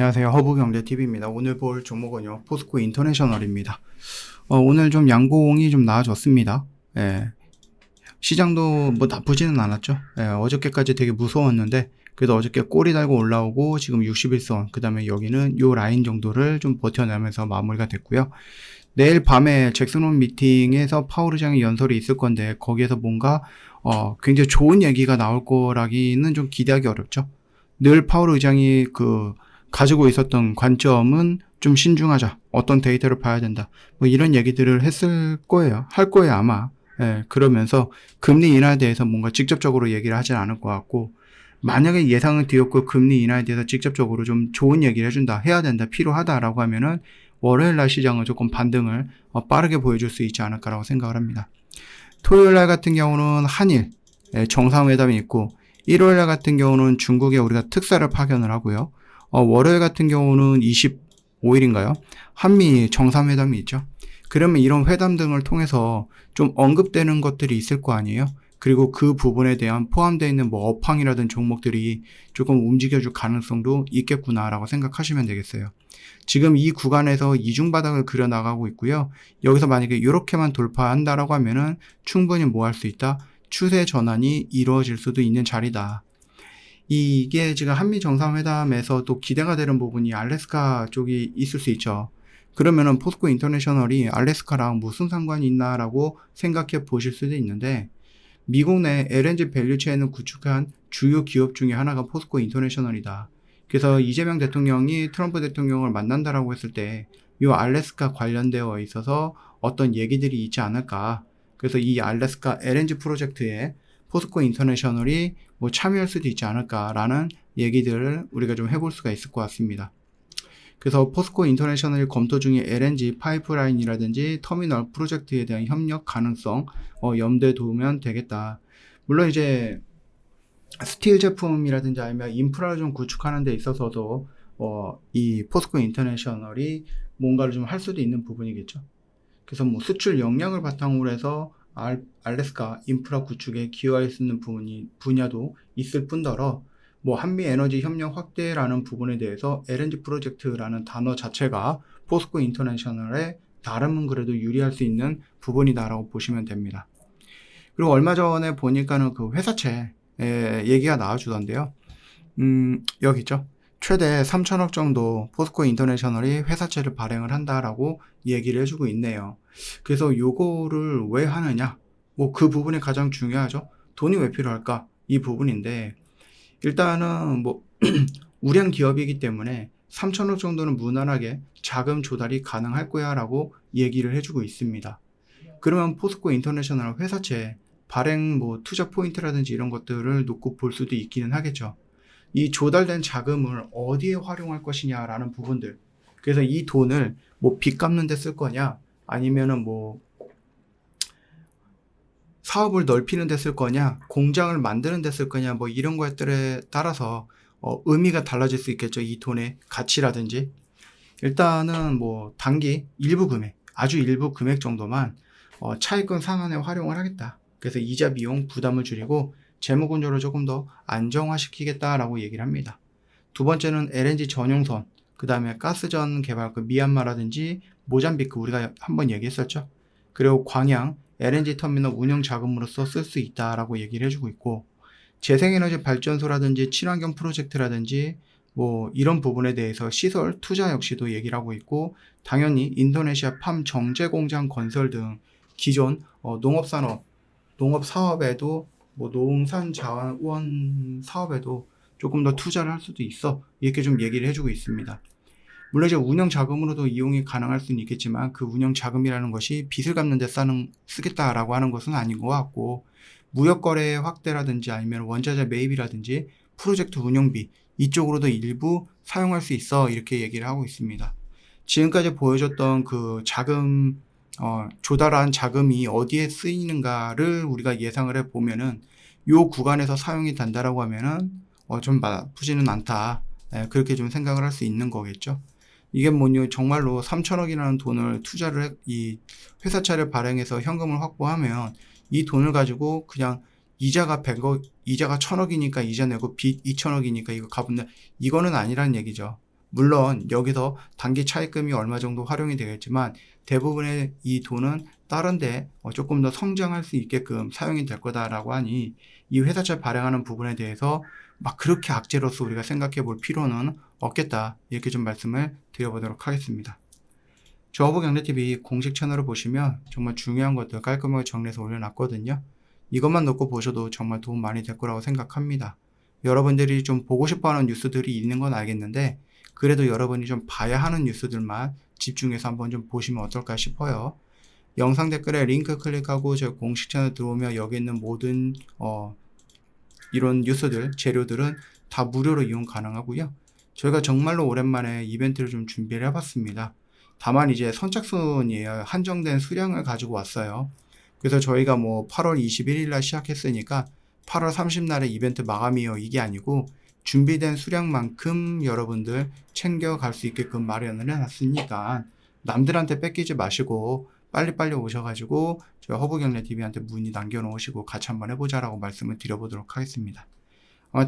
안녕하세요. 허브경제TV입니다. 오늘 볼 종목은요, 포스코 인터내셔널입니다. 오늘 좀 양봉이 좀 나아졌습니다. 예, 시장도 뭐 나쁘지는 않았죠. 예, 어저께까지 되게 무서웠는데, 그래도 어저께 꼬리 달고 올라오고, 지금 61선, 그 다음에 여기는 요 라인 정도를 좀 버텨내면서 마무리가 됐고요. 내일 밤에 잭슨홀 미팅에서 파월 의장의 연설이 있을 건데, 거기에서 뭔가, 굉장히 좋은 얘기가 나올 거라기는 좀 기대하기 어렵죠. 늘 파월 의장이 가지고 있었던 관점은 좀 신중하자. 어떤 데이터를 봐야 된다. 뭐 이런 얘기들을 했을 거예요. 할 거예요, 아마. 예, 그러면서 금리 인하에 대해서 뭔가 직접적으로 얘기를 하진 않을 것 같고, 만약에 예상은 뒤엎고 금리 인하에 대해서 직접적으로 좀 좋은 얘기를 해준다, 해야 된다, 필요하다라고 하면은 월요일 날 시장은 조금 반등을 빠르게 보여줄 수 있지 않을까라고 생각을 합니다. 토요일 날 같은 경우는 한일 정상회담이 있고, 일요일 날 같은 경우는 중국에 우리가 특사를 파견을 하고요. 월요일 같은 경우는 25일인가요? 한미 정상회담이 있죠. 그러면 이런 회담 등을 통해서 좀 언급되는 것들이 있을 거 아니에요? 그리고 그 부분에 대한 포함되어 있는 뭐 업황이라든 종목들이 조금 움직여줄 가능성도 있겠구나라고 생각하시면 되겠어요. 지금 이 구간에서 이중바닥을 그려나가고 있고요. 여기서 만약에 이렇게만 돌파한다라고 하면은 충분히 뭐 할 수 있다? 추세 전환이 이루어질 수도 있는 자리다. 이게 지금 한미 정상회담에서 또 기대가 되는 부분이 알래스카 쪽이 있을 수 있죠. 그러면은 포스코 인터내셔널이 알래스카랑 무슨 상관이 있나라고 생각해 보실 수도 있는데, 미국 내 LNG 밸류체인을 구축한 주요 기업 중에 하나가 포스코 인터내셔널이다. 그래서 이재명 대통령이 트럼프 대통령을 만난다라고 했을 때 이 알래스카 관련되어 있어서 어떤 얘기들이 있지 않을까. 그래서 이 알래스카 LNG 프로젝트에 포스코 인터내셔널이 뭐 참여할 수도 있지 않을까라는 얘기들을 우리가 좀 해볼 수가 있을 것 같습니다. 그래서 포스코 인터내셔널이 검토 중인 LNG 파이프라인이라든지 터미널 프로젝트에 대한 협력 가능성 염두에 두면 되겠다. 물론 이제 스틸 제품이라든지 아니면 인프라를 좀 구축하는 데 있어서도 이 포스코 인터내셔널이 뭔가를 좀 할 수도 있는 부분이겠죠. 그래서 뭐 수출 역량을 바탕으로 해서 알래스카 인프라 구축에 기여할 수 있는 분야도 있을 뿐더러 뭐 한미 에너지 협력 확대라는 부분에 대해서 LNG 프로젝트라는 단어 자체가 포스코 인터내셔널에 나름은 그래도 유리할 수 있는 부분이다라고 보시면 됩니다. 그리고 얼마 전에 보니까는 그 회사채 얘기가 나와주던데요. 여기 있죠. 최대 3천억 정도 포스코 인터내셔널이 회사채를 발행을 한다라고 얘기를 해주고 있네요. 그래서 요거를 왜 하느냐? 뭐 그 부분이 가장 중요하죠. 돈이 왜 필요할까? 이 부분인데, 일단은 뭐 우량 기업이기 때문에 3천억 정도는 무난하게 자금 조달이 가능할 거야 라고 얘기를 해주고 있습니다. 그러면 포스코 인터내셔널 회사채 발행 뭐 투자 포인트라든지 이런 것들을 놓고 볼 수도 있기는 하겠죠. 이 조달된 자금을 어디에 활용할 것이냐라는 부분들. 그래서 이 돈을 뭐 빚 갚는 데 쓸 거냐, 아니면은 뭐 사업을 넓히는 데 쓸 거냐, 공장을 만드는 데 쓸 거냐, 뭐 이런 것들에 따라서 의미가 달라질 수 있겠죠. 이 돈의 가치라든지. 일단은 뭐 단기 일부 금액, 아주 일부 금액 정도만 차입금 상환에 활용을 하겠다. 그래서 이자 비용 부담을 줄이고 재무 구조를 조금 더 안정화시키겠다라고 얘기를 합니다. 두 번째는 LNG 전용선, 그 다음에 가스전 개발, 그 미얀마라든지 모잠비크 우리가 한번 얘기했었죠. 그리고 광양 LNG 터미널 운영 자금으로서 쓸 수 있다라고 얘기를 해주고 있고, 재생에너지 발전소라든지 친환경 프로젝트라든지 뭐 이런 부분에 대해서 시설 투자 역시도 얘기를 하고 있고, 당연히 인도네시아 팜 정제 공장 건설 등 기존 농업 사업에도 뭐 농산 자원 사업에도 조금 더 투자를 할 수도 있어, 이렇게 좀 얘기를 해주고 있습니다. 물론 이제 운영 자금으로도 이용이 가능할 수는 있겠지만 그 운영 자금이라는 것이 빚을 갚는 데 쓰겠다라고 하는 것은 아닌 것 같고, 무역 거래 확대라든지 아니면 원자재 매입이라든지 프로젝트 운영비 이쪽으로도 일부 사용할 수 있어, 이렇게 얘기를 하고 있습니다. 지금까지 보여줬던 그 자금 조달한 자금이 어디에 쓰이는가를 우리가 예상을 해보면은 요 구간에서 사용이 된다라고 하면은 좀 나쁘지는 않다. 그렇게 좀 생각을 할 수 있는 거겠죠. 이게 뭐냐, 정말로 3천억이라는 돈을 이 회사채를 발행해서 현금을 확보하면 이 돈을 가지고 그냥 이자가 100억, 이자가 1,000억이니까 이자 내고 빚 2,000억이니까 이거 갚는다. 이거는 아니란 얘기죠. 물론 여기서 단기 차입금이 얼마 정도 활용이 되겠지만 대부분의 이 돈은 다른데 조금 더 성장할 수 있게끔 사용이 될 거다라고 하니 이 회사채 발행하는 부분에 대해서 막 그렇게 악재로서 우리가 생각해 볼 필요는 없겠다, 이렇게 좀 말씀을 드려보도록 하겠습니다. 저 허브경제TV 공식 채널을 보시면 정말 중요한 것들 깔끔하게 정리해서 올려놨거든요. 이것만 놓고 보셔도 정말 도움 많이 될 거라고 생각합니다. 여러분들이 좀 보고 싶어하는 뉴스들이 있는 건 알겠는데 그래도 여러분이 좀 봐야 하는 뉴스들만 집중해서 한번 좀 보시면 어떨까 싶어요. 영상 댓글에 링크 클릭하고 제 공식 채널 들어오면 여기 있는 모든 이런 뉴스들, 재료들은 다 무료로 이용 가능하고요. 저희가 정말로 오랜만에 이벤트를 좀 준비를 해봤습니다. 다만 이제 선착순이에요. 한정된 수량을 가지고 왔어요. 그래서 저희가 뭐 8월 21일 날 시작했으니까 8월 30날에 이벤트 마감이요, 이게 아니고 준비된 수량만큼 여러분들 챙겨갈 수 있게끔 마련을 해놨으니까 남들한테 뺏기지 마시고 빨리빨리 오셔가지고 저희 허브경제TV한테 문의 남겨놓으시고 같이 한번 해보자라고 말씀을 드려보도록 하겠습니다.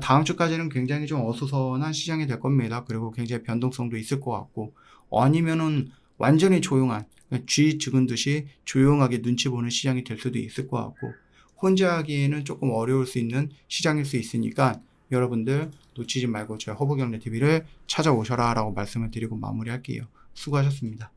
다음 주까지는 굉장히 좀 어수선한 시장이 될 겁니다. 그리고 굉장히 변동성도 있을 것 같고, 아니면은 완전히 조용한, 쥐 죽은 듯이 조용하게 눈치 보는 시장이 될 수도 있을 것 같고, 혼자 하기에는 조금 어려울 수 있는 시장일 수 있으니까 여러분들 놓치지 말고 저희 허브경제TV를 찾아오셔라 라고 말씀을 드리고 마무리할게요. 수고하셨습니다.